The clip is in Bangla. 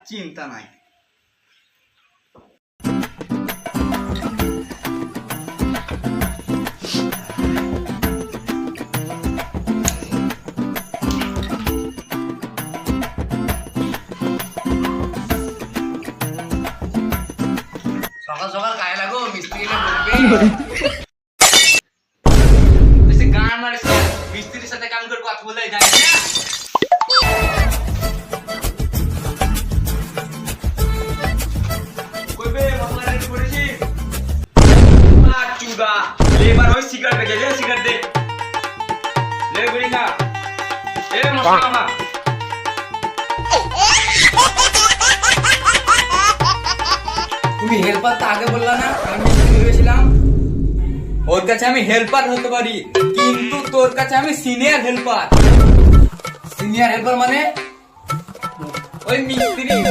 চিন্তা নাই। সকাল সকাল গায়ে লাগো মিস্ত্রি বেশি গান মারিস না, মিস্ত্রির সাথে কাম করে কথা বলে জানিস না। কইবে মশলা রেডি করেছি। মা চুগা লেবার ওই সিগারেট বেজে দে, সিগারেট দে। লে বিড়ি খা। এ মশলা মা। তুমি হেল্পার তো আগে বললা না, আমি মিস্ত্রি ভেবেছিলাম। ওর কাছে আমি হেল্পার হতে পারি, কিন্তু তোর কাছে আমি সিনিয়র হেল্পার। সিনিয়র হেল্পার মানে ওই মিস্ত্রি